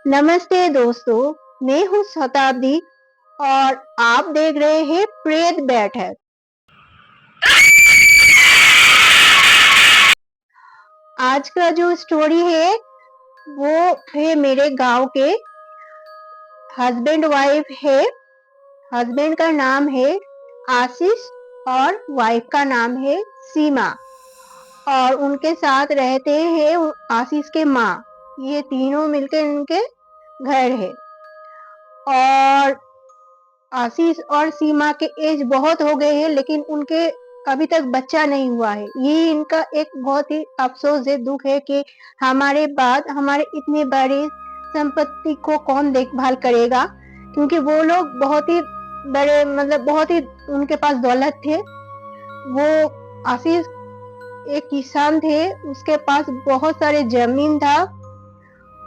नमस्ते दोस्तों, मैं हूँ शताब्दी और आप देख रहे हैं प्रेत बैठक। आज का जो स्टोरी है वो है मेरे गांव के हस्बैंड वाइफ है। हस्बैंड का नाम है आशीष और वाइफ का नाम है सीमा और उनके साथ रहते हैं आशीष के माँ। ये तीनों मिलकर इनके घर है और आशीष और सीमा के एज बहुत हो गए हैं लेकिन उनके अभी तक बच्चा नहीं हुआ है। ये इनका एक बहुत ही अफसोस है, दुख है कि हमारे बाद हमारे इतने बड़े संपत्ति को कौन देखभाल करेगा, क्योंकि वो लोग बहुत ही बड़े बहुत ही उनके पास दौलत थे। वो आशीष एक किसान थे, उसके पास बहुत सारे जमीन था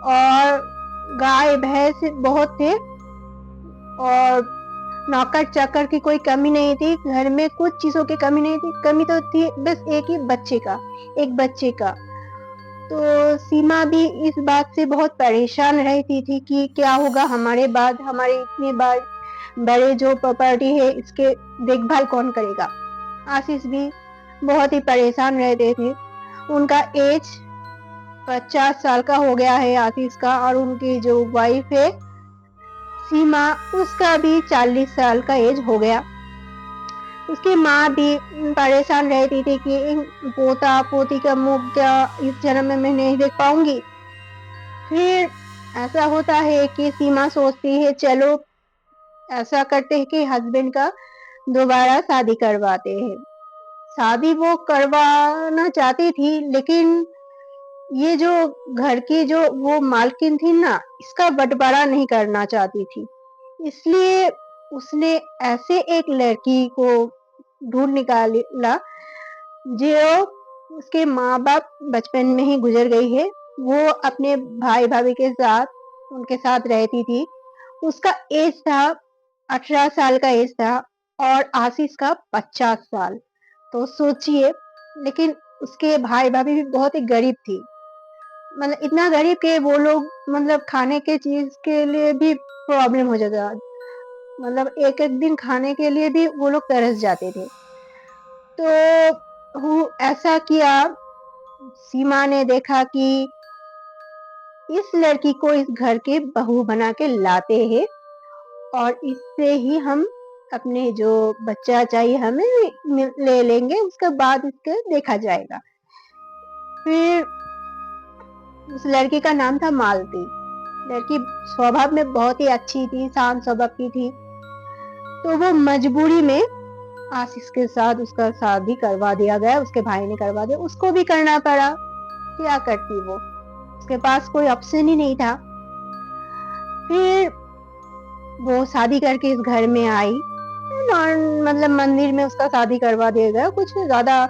और गाय भैंस बहुत थे और नौकर चाकर की कोई कमी नहीं थी। घर में कुछ चीजों की कमी नहीं थी, कमी तो थी बस एक ही एक बच्चे का। तो सीमा भी इस बात से बहुत परेशान रहती थी कि क्या होगा हमारे बाद, हमारे इतने बड़े जो प्रॉपर्टी है इसके देखभाल कौन करेगा। आशीष भी बहुत ही परेशान रहते थे। उनका एज 50 साल का हो गया है आशीष का, और उनकी जो वाइफ है सीमा, उसका भी 40 साल का एज हो गया। उसकी माँ भी परेशान रहती थी कि पोता पोती का मुख क्या इस जन्म में मैं नहीं देख पाऊंगी। फिर ऐसा होता है कि सीमा सोचती है चलो ऐसा करते हैं कि हस्बैंड का दोबारा शादी करवाते हैं। शादी वो करवाना चाहती थी लेकिन ये जो घर की जो वो मालकिन थी ना, इसका बंटवारा नहीं करना चाहती थी। इसलिए उसने ऐसे एक लड़की को ढूंढ निकाला जो उसके माँ बाप बचपन में ही गुजर गई है। वो अपने भाई भाभी के साथ उनके साथ रहती थी। उसका एज था 18 साल का एज था और आशीष का 50 साल। तो सोचिए, लेकिन उसके भाई भाभी भी बहुत ही गरीब थी। इतना गरीब के वो लोग खाने के चीज के लिए भी प्रॉब्लम हो जाता। एक एक दिन खाने के लिए भी वो लोग तरस जाते थे। तो ऐसा किया, सीमा ने देखा कि इस लड़की को इस घर के बहू बना के लाते हैं और इससे ही हम अपने जो बच्चा चाहिए हमें ले लेंगे, उसके बाद इसके देखा जाएगा। फिर उस लड़की का नाम था मालती। लड़की स्वभाव में बहुत ही अच्छी थी, शांत स्वभाव की थी। तो वो मजबूरी में आशीष के साथ उसका शादी करवा दिया गया, उसके भाई ने करवा दिया, उसको भी करना पड़ा। क्या करती वो, उसके पास कोई ऑप्शन ही नहीं था। फिर वो शादी करके इस घर में आई। मंदिर में उसका शादी करवा दिया गया, कुछ ज्यादा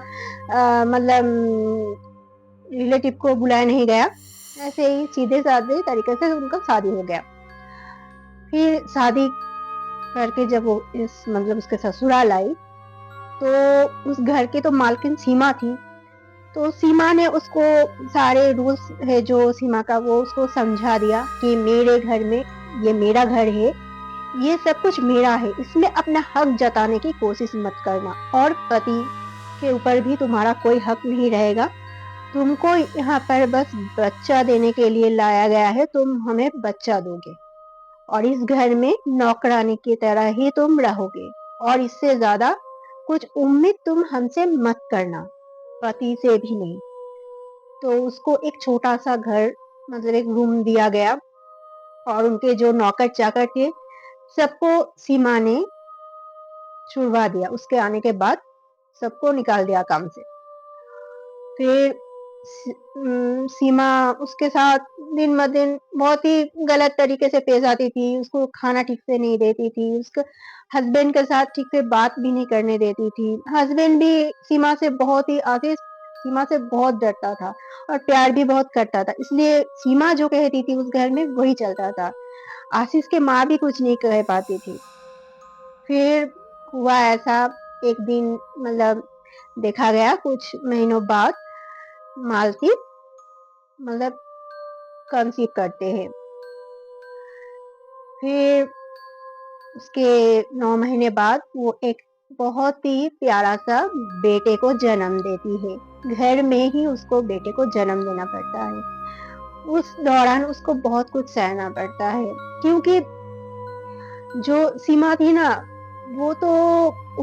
रिलेटिव को बुलाया नहीं गया, ऐसे ही सीधे साधे तरीके से उनका शादी हो गया। फिर शादी करके जब वो इस उसके ससुराल आई तो उस घर की तो मालकिन सीमा थी। तो सीमा ने उसको सारे रूल्स है जो सीमा का, वो उसको समझा दिया कि मेरे घर में ये मेरा घर है, ये सब कुछ मेरा है, इसमें अपना हक जताने की कोशिश मत करना और पति के ऊपर भी तुम्हारा कोई हक नहीं रहेगा। तुमको यहाँ पर बस बच्चा देने के लिए लाया गया है, तुम हमें बच्चा दोगे और इस घर में नौकरानी की तरह ही तुम रहोगे और इससे ज्यादा कुछ उम्मीद तुम हमसे मत करना, पति से भी नहीं। तो उसको एक छोटा सा घर एक रूम दिया गया और उनके जो नौकर चाकर थे सबको सीमा ने छुड़वा दिया। उसके आने के बाद सबको निकाल दिया काम से। फिर सीमा उसके साथ दिन ब दिन बहुत ही गलत तरीके से पेश आती थी। उसको खाना ठीक से नहीं देती थी, उसके हस्बैंड के साथ ठीक से बात भी नहीं करने देती थी। हस्बैंड भी सीमा से बहुत ही आगे, सीमा से बहुत डरता था और प्यार भी बहुत करता था, इसलिए सीमा जो कहती थी उस घर में वही चलता था। आशीष के माँ भी कुछ नहीं कह पाती थी। फिर हुआ ऐसा, एक दिन देखा गया कुछ महीनों बाद मालती कंसीव करते हैं। फिर उसके 9 महीने बाद वो एक बहुत ही प्यारा सा बेटे को जन्म देती है। घर में ही उसको बेटे को जन्म देना पड़ता है। उस दौरान उसको बहुत कुछ सहना पड़ता है, क्योंकि जो सीमा थी ना, वो तो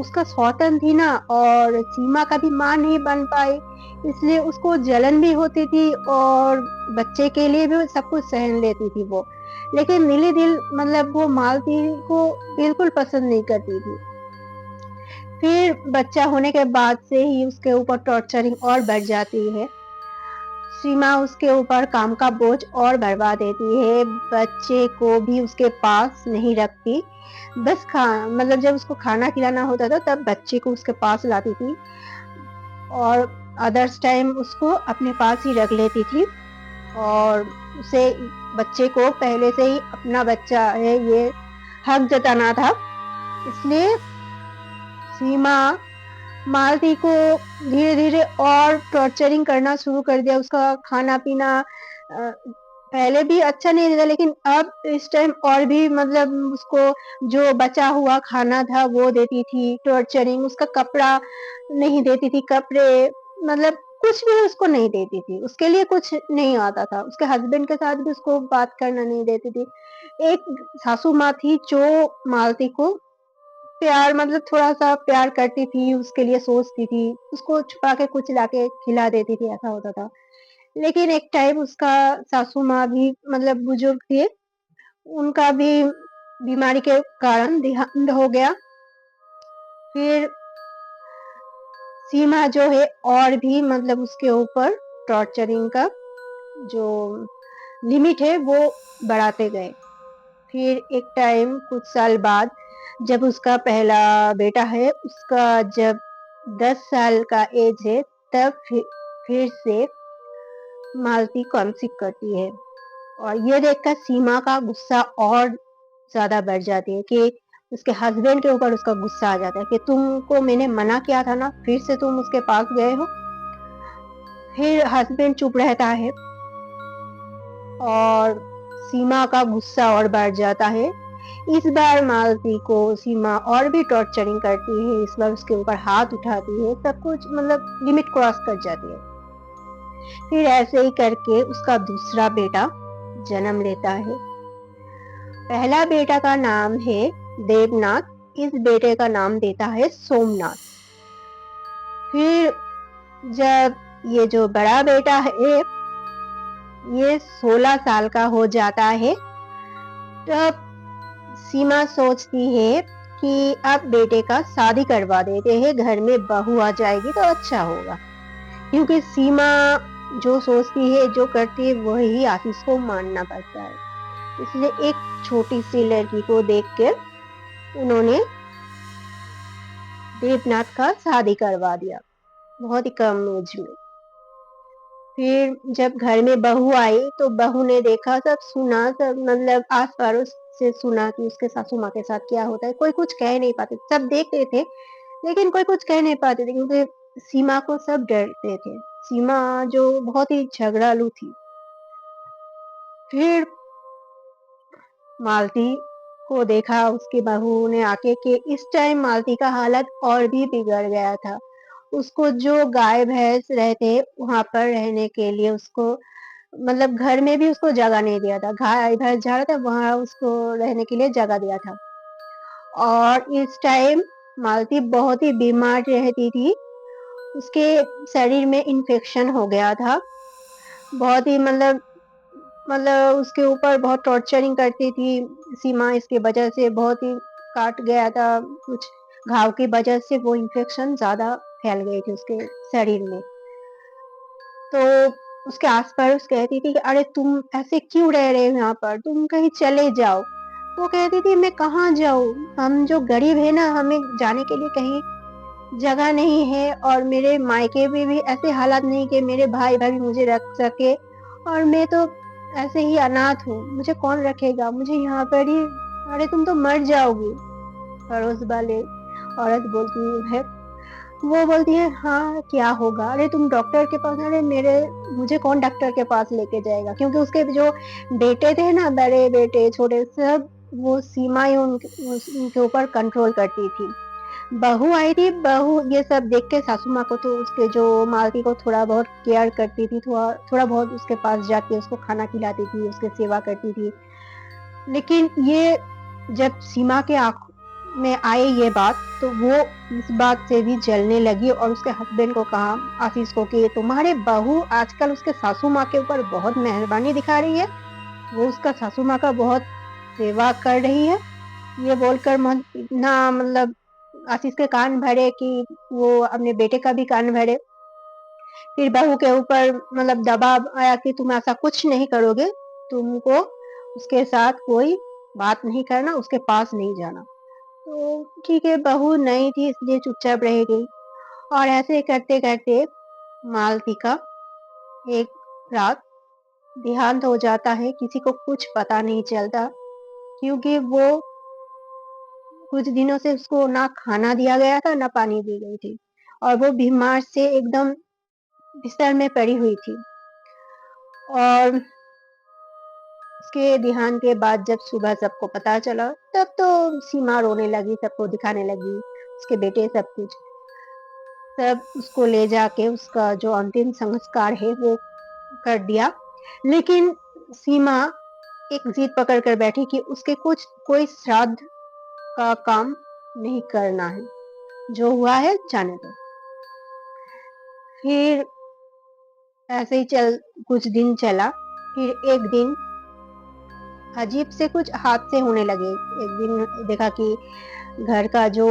उसका सौतन थी ना, और सीमा का भी माँ नहीं बन पाई, इसलिए उसको जलन भी होती थी और बच्चे के लिए भी सब कुछ सहन लेती थी वो। लेकिन दिली दिल मतलब वो मालती को बिल्कुल पसंद नहीं करती थी। फिर बच्चा होने के बाद से ही उसके ऊपर टॉर्चरिंग और बढ़ जाती है। सीमा उसके ऊपर काम का बोझ और बढ़वा देती है, बच्चे को भी उसके पास नहीं रखती। बस मतलब जब उसको खाना खिलाना होता था तब बच्चे को उसके पास लाती थी, और अदर्स टाइम उसको अपने पास ही रख लेती थी, और उसे बच्चे को पहले से ही अपना बच्चा है ये हक जताना था। इसलिए सीमा मालती को धीरे-धीरे और टॉर्चरिंग करना शुरू कर दिया। उसका खाना-पीना पहले भी अच्छा नहीं था, लेकिन अब इस टाइम और भी मतलब उसको जो बचा हुआ खाना था वो देती थी, टॉर्चरिंग उसका कपड़ा नहीं देती थी, कपड़े मतलब कुछ भी उसको नहीं देती थी। उसके लिए कुछ नहीं आता था। उसके हस्बैंड के साथ भी उसको बात करना नहीं देती थी। एक सासू माँ थी जो मालती को प्यार मतलब थोड़ा-सा प्यार करती थी, उसके लिए सोचती थी, उसको छुपा के कुछ लाके खिला देती थी, ऐसा होता था। लेकिन एक टाइम उसका सासू माँ भी मतलब बुजुर्ग थे, उनका भी बीमारी के कारण देहांत हो गया। फिर सीमा जो है और भी मतलब उसके ऊपर टॉर्चरिंग का जो लिमिट है वो बढ़ाते गए। फिर एक टाइम कुछ साल बाद जब उसका पहला बेटा है, उसका जब 10 साल का एज है, तब फिर से मालती कंसीव करती है, और ये देखकर सीमा का गुस्सा और ज़्यादा बढ़ जाती है कि उसके हस्बैंड के ऊपर उसका गुस्सा आ जाता है कि तुमको मैंने मना किया था ना, फिर से तुम उसके पास गए हो। फिर हस्बैंड चुप रहता है और सीमा का गुस्सा और बढ़ जाता है। इस बार मालती को सीमा और भी टॉर्चरिंग करती है, इस बार उसके ऊपर हाथ उठाती है, सब कुछ मतलब लिमिट क्रॉस कर जाती है। फिर ऐसे ही करके उसका दूसरा बेटा जन्म लेता है। पहला बेटा का नाम है देवनाथ, इस बेटे का नाम देता है सोमनाथ। फिर जब ये जो बड़ा बेटा है ये 16 साल का हो जाता है, तब सीमा सोचती है कि अब बेटे का शादी करवा देते हैं, घर में बहू आ जाएगी तो अच्छा होगा, क्योंकि सीमा जो सोचती है जो करती है वही आशीष को मानना पड़ता है। इसलिए एक छोटी सी लड़की को देख के उन्होंने देवनाथ का शादी करवा दिया, बहुत ही कम एज में। फिर जब घर में बहू आई तो बहू ने देखा, सब सुना, सब मतलब आस पड़ोस से सुना कि उसके सासू माँ के साथ क्या होता है। कोई कुछ कह नहीं पाते, सब देखते थे लेकिन कोई कुछ कह नहीं पाते थे, क्योंकि सीमा को सब डरते थे। सीमा जो बहुत ही झगड़ालू थी। फिर मालती को देखा उसकी बहू ने आके कि इस टाइम मालती का हालत और भी बिगड़ गया था। उसको जो गाय भैंस रहते वहां पर रहने के लिए उसको मतलब घर में भी उसको जगह नहीं दिया था। गाय भैंस जहाँ था वहां उसको रहने के लिए जगह दिया था, और इस टाइम मालती बहुत ही बीमार रहती थी। उसके शरीर में इन्फेक्शन हो गया था, बहुत ही मतलब उसके ऊपर बहुत टॉर्चरिंग करती थी सीमा। इसकी वजह से बहुत ही काट गया था, कुछ घाव की वजह से वो इन्फेक्शन ज्यादा फैल गई थी उसके शरीर में। तो उसके आस-पड़ोस कहती थी कि अरे तुम ऐसे क्यों रह रहे हो यहाँ पर? तुम कहीं चले जाओ। वो कहती थी मैं कहाँ जाऊँ? हम जो गरीब है ना, हमें जाने के लिए कहीं जगह नहीं है, और मेरे मायके में भी ऐसे हालात नहीं कि मेरे भाई-भाभी मुझे रख सके, और मैं तो ऐसे ही अनाथ हूँ। मुझे कौन रखेगा? मुझे यहाँ पर ही, अरे तुम तो मर जाओगी। पड़ोस वाले औरत बोलती है, वो बोलती है हाँ क्या होगा, अरे तुम डॉक्टर के पास, अरे मुझे कौन डॉक्टर के पास लेके जाएगा, क्योंकि उसके जो बेटे थे ना, बड़े बेटे छोटे सब वो सीमा ही उनके ऊपर कंट्रोल करती थी। बहू आई थी, बहू ये सब देख के सासू माँ को तो उसके जो मालती को थोड़ा बहुत केयर करती थी, थोड़ा बहुत उसके पास जाके उसको खाना खिलाती थी, उसकी सेवा करती थी। लेकिन ये जब सीमा के आँख में आए ये बात, तो वो इस बात से भी जलने लगी और उसके हस्बैंड को कहा, आशीष को, कि तुम्हारे बहू आजकल उसके सासू माँ के ऊपर बहुत मेहरबानी दिखा रही है, वो उसका सासू माँ का बहुत सेवा कर रही है। ये बोलकर इतना मतलब आशीष के कान भरे कि वो अपने बेटे का भी कान भरे। फिर बहू के ऊपर मतलब दबाव आया कि तुम ऐसा कुछ नहीं करोगे, तुमको उसके साथ कोई बात नहीं करना, उसके पास नहीं जाना। तो ठीक है, बहू नई थी इसलिए चुपचाप रह गई। और ऐसे करते करते मालती का एक रात देहांत हो जाता है, किसी को कुछ पता नहीं चलता, क्योंकि वो कुछ दिनों से उसको ना खाना दिया गया था ना पानी दी गई थी, और वो बीमार से एकदम बिस्तर में पड़ी हुई थी। और उसके देहांत के बाद जब सुबह सबको पता चला, तब तो सीमा रोने लगी, सबको दिखाने लगी उसके बेटे सब कुछ। सब उसको ले जाके उसका जो अंतिम संस्कार है वो कर दिया। लेकिन सीमा एक जिद पकड़ कर बैठी कि उसके कुछ कोई श्राद्ध का काम नहीं करना है, जो हुआ है जाने दो। फिर ऐसे ही कुछ दिन चला। फिर एक दिन अजीब से कुछ हादसे होने लगे। एक दिन देखा कि घर का जो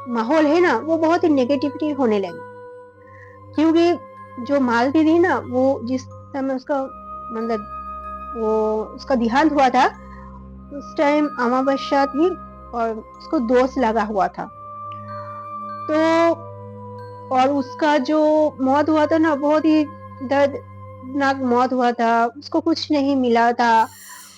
माहौल है ना, वो बहुत ही नेगेटिविटी होने लगी, क्योंकि जो मालती थी ना, वो जिस समय उसका मतलब वो उसका देहांत हुआ था, उस टाइम अमावस्या थी और उसको दोष लगा हुआ था। तो और उसका जो मौत हुआ था ना, बहुत ही दर्दनाक मौत हुआ था, उसको कुछ नहीं मिला था,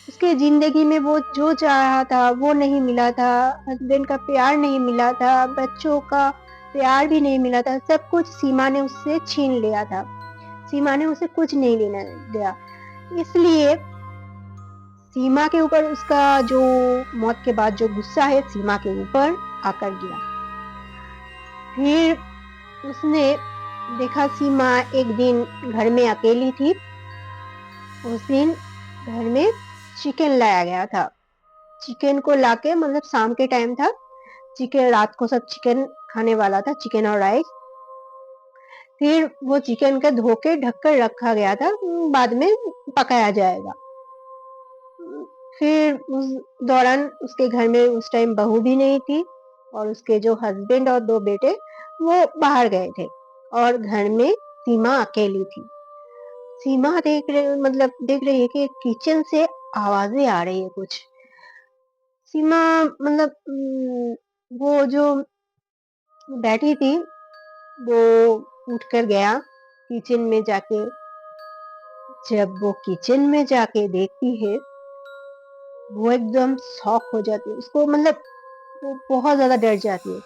उसके जिंदगी में वो जो चाहा था वो नहीं मिला था, हस्बैंड का प्यार नहीं मिला था, बच्चों का प्यार भी नहीं मिला था, सब कुछ सीमा ने उससे छीन लिया था। सीमा ने उसे कुछ नहीं लेना दिया। इसलिए सीमा के ऊपर उसका जो मौत के बाद जो गुस्सा है सीमा के ऊपर आकर गिरा। फिर उसने देखा, सीमा एक दिन घर में अकेली थी। उस दिन घर में चिकन लाया गया था। चिकन को लाके मतलब शाम के टाइम था, चिकन रात को सब चिकन खाने वाला था, चिकन और राइस। फिर वो चिकन का धो के ढक कर रखा गया था, बाद में पकाया जाएगा। फिर उस दौरान उसके घर में उस टाइम बहू भी नहीं थी, और उसके जो हस्बैंड और दो बेटे वो बाहर गए थे, और घर में सीमा अकेली थी। सीमा देख रही है कि किचन से आवाजें आ रही है कुछ। सीमा मतलब वो जो बैठी थी, वो उठकर गया किचन में जाके। जब वो किचन में जाके देखती है, वो एकदम शॉक हो जाती है, उसको मतलब वो बहुत ज्यादा डर जाती है।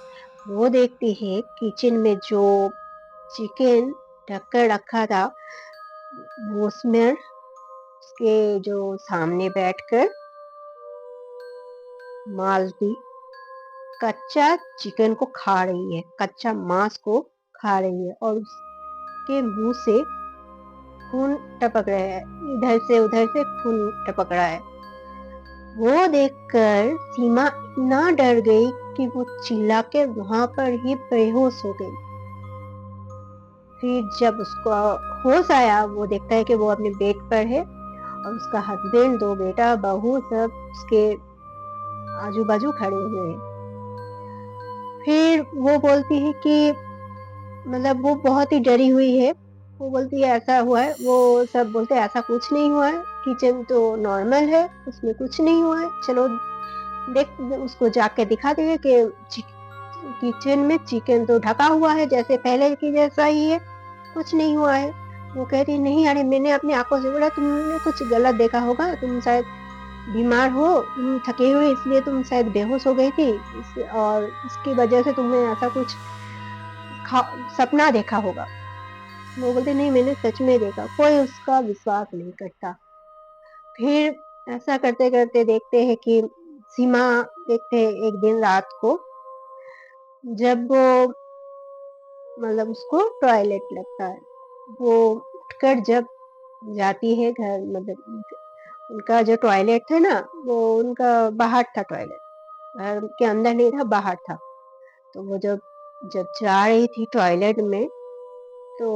वो देखती है किचन में जो चिकन ढककर रखा था, वो उसमें उसके जो सामने बैठकर मालती कच्चा चिकन को खा रही है, कच्चा मांस को खा रही है, और उसके मुंह से खून टपक रहा है, इधर से उधर से खून टपक रहा है। वो देखकर सीमा इतना डर गई कि वो चिल्ला के वहां पर ही बेहोश हो गई। फिर जब उसको होश आया, वो देखता है कि वो अपने बेड पर है, और उसका हस्बैंड, दो बेटा, बहू सब उसके आजू बाजू खड़े हुए हैं। फिर वो बोलती है कि मतलब वो बहुत ही डरी हुई है। वो बोलती है ऐसा हुआ है, वो सब बोलते हैं ऐसा कुछ नहीं हुआ है, किचन तो नॉर्मल है, उसमें कुछ नहीं हुआ है, चलो देख उसको जाके दिखाते हैं कि किचन में चिकन तो ढका हुआ है जैसे पहले की जैसा ही है, कुछ नहीं हुआ है। वो कहती नहीं, अरे मैंने अपनी आंखों से बोला, तुमने कुछ गलत देखा होगा, तुम शायद बीमार हो, तुम थके हुए, इसलिए तुम शायद बेहोश हो गई थी, और इसकी वजह से तुमने ऐसा कुछ सपना देखा होगा। वो बोलते नहीं, मैंने सच में देखा। कोई उसका विश्वास नहीं करता। फिर ऐसा करते करते देखते हैं कि सीमा देखते हैं एक दिन रात को, जब वो मतलब उसको टॉयलेट लगता है, वो उठकर जब जाती है घर, मतलब उनका जो टॉयलेट था ना, वो उनका बाहर था टॉयलेट, घर के अंदर नहीं था, बाहर था। तो वो जब जब जा रही थी टॉयलेट में, तो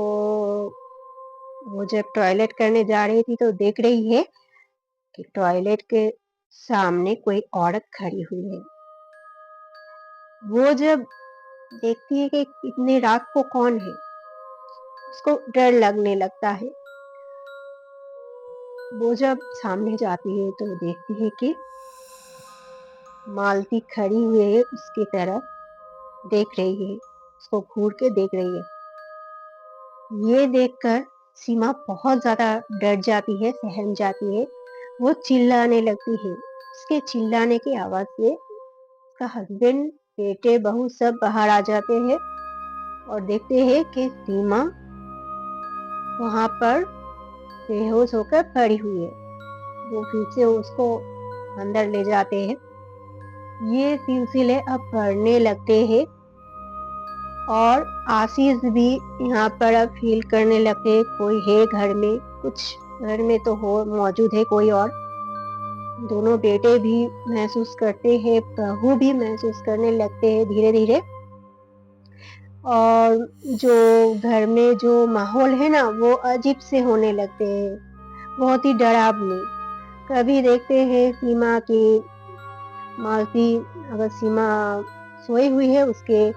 वो जब टॉयलेट करने जा रही थी तो देख रही है कि टॉयलेट के सामने कोई औरत खड़ी हुई है। वो जब देखती है कि इतनी रात को कौन है, उसको डर लगने लगता है। वो जब सामने जाती है तो देखती है कि मालती खड़ी हुई है, उसकी तरफ देख रही है, उसको घूर के देख रही है। ये देखकर सीमा बहुत ज्यादा डर जाती है, सहम जाती है। वो चिल्लाने लगती है। उसके चिल्लाने की आवाज से उसका हस्बैंड, बेटे, बहू सब बाहर आ जाते हैं और देखते हैं कि सीमा वहां पर बेहोश होकर पड़ी हुई है। वो फिर से उसको अंदर ले जाते हैं। ये सिलसिले अब बढ़ने लगते हैं और आशीष भी यहाँ पर अब फील करने लगते हैं कोई है घर में, कुछ घर में तो हो मौजूद है कोई और। दोनों बेटे भी महसूस करते हैं, बहू भी महसूस करने लगते हैं धीरे धीरे। और जो घर में जो माहौल है ना, वो अजीब से होने लगते हैं, बहुत ही डरावनी। कभी देखते हैं सीमा की मालती, अगर सीमा सोई हुई है, उसके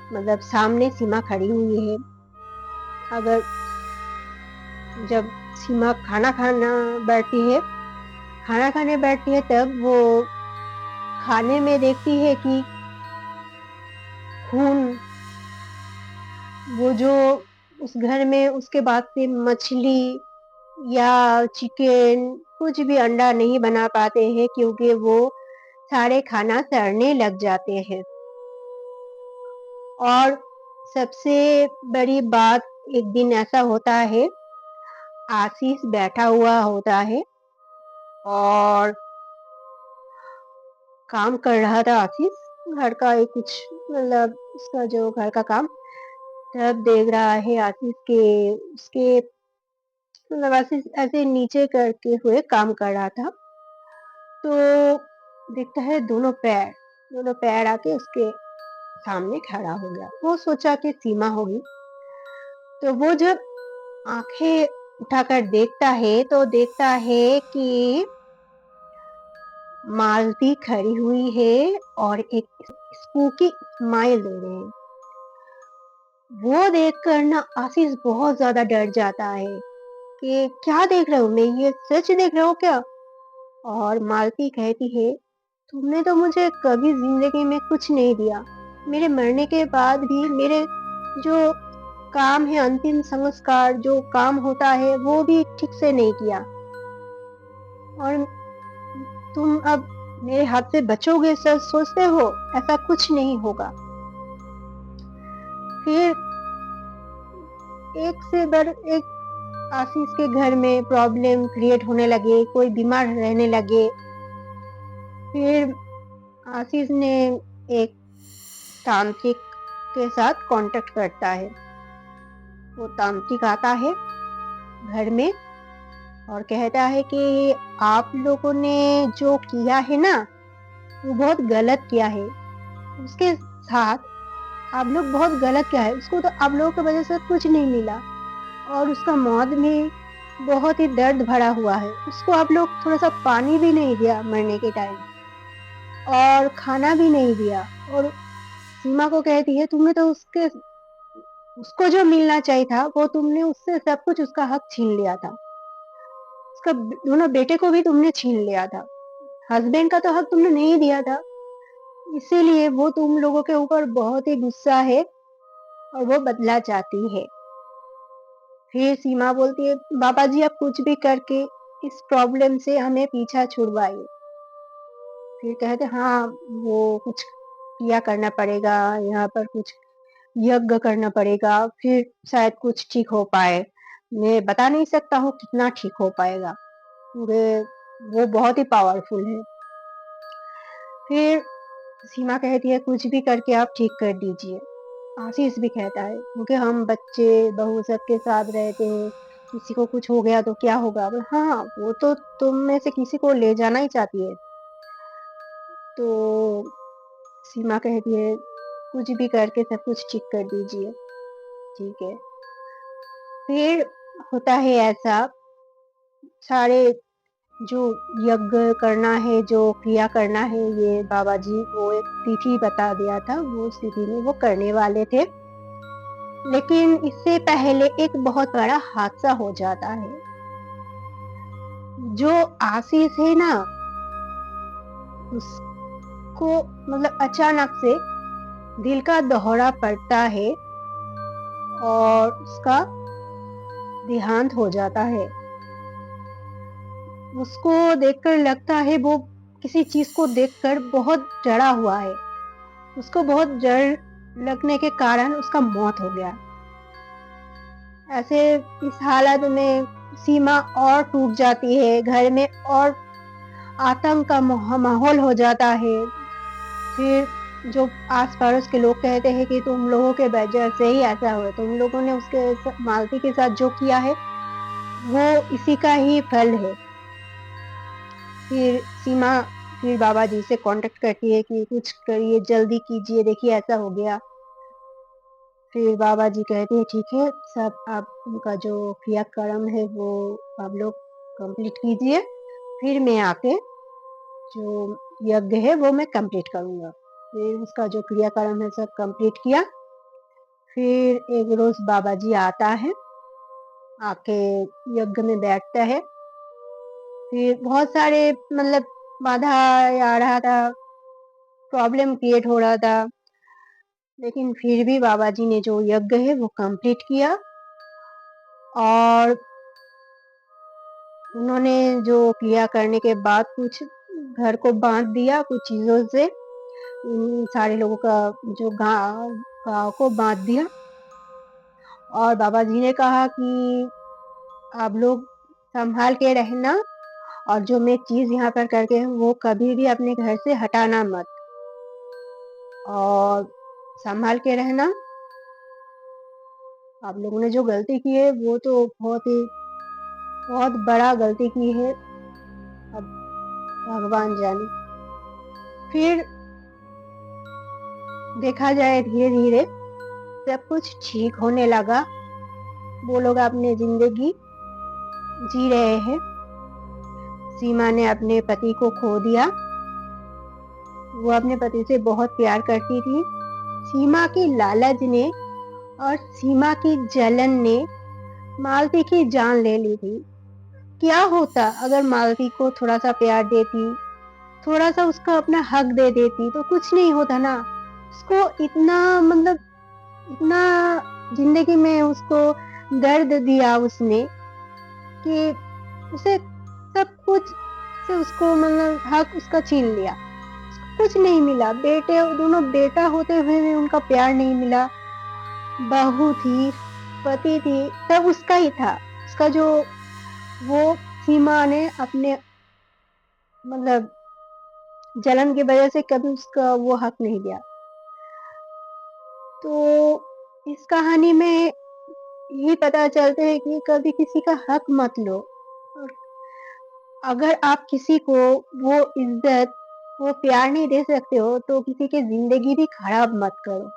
मतलब सामने सीमा खड़ी हुई है। अगर जब सीमा खाना खाने बैठती है, तब वो खाने में देखती है कि खून, वो जो उस घर में उसके बाद से मछली या चिकन, कुछ भी अंडा नहीं बना पाते हैं, क्योंकि वो सारे खाना सड़ने लग जाते हैं। और सबसे बड़ी बात, एक दिन ऐसा होता है, आशीष बैठा हुआ होता है और काम कर रहा था आशीष, घर का एक कुछ, मतलब उसका जो घर का काम। तब देख रहा है आशीष के उसके मतलब आशीष ऐसे नीचे करके हुए काम कर रहा था। तो देखता है दोनों पैर आके उसके सामने खड़ा हो गया। वो सोचा कि सीमा होगी। तो वो जब आंखें उठाकर देखता है तो देखता है कि मालती खड़ी हुई है और एक स्पूकी स्माइल दे रहे हैं। वो देखकर ना आशीष बहुत ज्यादा डर जाता है कि क्या देख रहे हो, मैं ये सच देख रहे हो क्या? और मालती कहती है, तुमने तो मुझे कभी जिंदगी में कुछ नहीं दिया, मेरे मरने के बाद भी मेरे जो काम है, अंतिम संस्कार जो काम होता है, वो भी ठीक से नहीं किया, और तुम अब मेरे हाथ से बचोगे सर सोचते हो? ऐसा कुछ नहीं होगा। फिर एक से बढ़ एक आशीष के घर में प्रॉब्लम क्रिएट होने लगे, कोई बीमार रहने लगे। फिर आशीष ने एक तांत्रिक के साथ कांटेक्ट करता है। वो तांत्रिक आता है घर में और कहता है कि आप लोगों ने जो किया है ना, वो बहुत गलत किया है। उसके साथ आप लोग बहुत गलत किया है, उसको तो आप लोगों की वजह से कुछ नहीं मिला, और उसका मौत में बहुत ही दर्द भरा हुआ है। उसको आप लोग थोड़ा सा पानी भी नहीं दिया मरने के टाइम, और खाना भी नहीं दिया। और सीमा को कहती है, तुमने तो उसको जो मिलना चाहिए था, वो तुमने उससे सब कुछ, उसका हक छीन लिया था। उसका दोनों बेटे को भी तुमने छीन लिया था। हस्बैंड का तो हक तुमने नहीं दिया था, इसीलिए वो तुम लोगों के ऊपर बहुत ही गुस्सा है और वो बदला चाहती है। फिर सीमा बोलती है, बाबा जी आप कुछ भी करके इस प्रॉब्लम से हमें पीछा छुड़वाइए। फिर कहते, हाँ वो कुछ किया करना पड़ेगा, यहाँ पर कुछ यज्ञ करना पड़ेगा, फिर शायद कुछ ठीक हो पाए। मैं बता नहीं सकता हूँ कितना ठीक हो पाएगा। पूरे वो बहुत ही पावरफुल है। फिर सीमा कहती है कुछ भी करके आप ठीक कर दीजिए। आशीष भी कहता है क्योंकि हम बच्चे बहू सबके साथ रहते हैं, किसी को कुछ हो गया तो क्या होगा। बोला, हाँ वो तो तुम में से किसी को ले जाना ही चाहती है। तो सीमा कहती है कुछ भी करके सब कुछ ठीक कर दीजिए। ठीक है। फिर होता है ऐसा, सारे जो यज्ञ करना है, जो क्रिया करना है, ये बाबा जी वो एक तिथि बता दिया था, वो उस तिथि में वो करने वाले थे। लेकिन इससे पहले एक बहुत बड़ा हादसा हो जाता है। जो आशीष है ना, उसको मतलब अचानक से दिल का दौरा पड़ता है और उसका देहांत हो जाता है। उसको देखकर लगता है वो किसी चीज को देखकर बहुत डरा हुआ है। उसको बहुत डर लगने के कारण उसका मौत हो गया। ऐसे इस हालत में सीमा और टूट जाती है, घर में और आतंक का माहौल हो जाता है। फिर जो आस पड़ोस के लोग कहते हैं कि तुम लोगों के वजह से ही ऐसा हुआ, तुम लोगों ने उसके मालती के साथ जो किया है वो इसी का ही फल है। फिर सीमा फिर बाबा जी से कांटेक्ट करती है कि कुछ करिए, जल्दी कीजिए, देखिए ऐसा हो गया। फिर बाबा जी कहते हैं ठीक है, सब आप उनका जो क्रियाक्रम है वो आप लोग कंप्लीट कीजिए, फिर मैं आके जो यज्ञ है वो मैं कंप्लीट करूंगा। फिर उसका जो क्रियाक्रम है सब कंप्लीट किया। फिर एक रोज बाबा जी आता है, आके यज्ञ में बैठता है। फिर बहुत सारे मतलब बाधा आ रहा था, प्रॉब्लम क्रिएट हो रहा था, लेकिन फिर भी बाबा जी ने जो यज्ञ है वो कंप्लीट किया। और उन्होंने जो क्रिया करने के बाद कुछ घर को बांध दिया कुछ चीजों से, सारे लोगों का जो गांव गांव को बांध दिया। और बाबा जी ने कहा कि आप लोग संभाल के रहना, और जो मैं चीज यहाँ पर करके हूँ वो कभी भी अपने घर से हटाना मत, और संभाल के रहना। आप लोगों ने जो गलती की है वो तो बहुत बड़ा गलती की है, अब भगवान जाने। फिर देखा जाए धीरे धीरे सब कुछ ठीक होने लगा। वो लोग अपनी जिंदगी जी रहे हैं। सीमा ने अपने पति को खो दिया। वो अपने पति से बहुत प्यार करती थी। सीमा की लालच ने और सीमा की जलन ने मालती की जान ले ली थी। क्या होता अगर मालती को थोड़ा सा प्यार देती, थोड़ा सा उसका अपना हक दे देती, तो कुछ नहीं होता ना। उसको इतना मतलब इतना जिंदगी में उसको दर्द दिया उसने कि उसे सब कुछ से उसको मतलब हक उसका छीन लिया। उसको कुछ नहीं मिला, बेटे दोनों बेटा होते हुए भी उनका प्यार नहीं मिला। बहू थी, पति थी, सब उसका ही था। उसका जो वो सीमा ने अपने मतलब जलन की वजह से कभी उसका वो हक नहीं दिया। तो इस कहानी में यही पता चलता है कि कभी किसी का हक मत लो। और अगर आप किसी को वो इज्जत वो प्यार नहीं दे सकते हो तो किसी की जिंदगी भी खराब मत करो।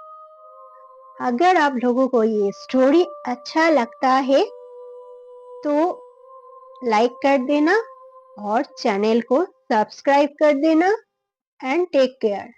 अगर आप लोगों को ये स्टोरी अच्छा लगता है तो लाइक कर देना और चैनल को सब्सक्राइब कर देना। And take care.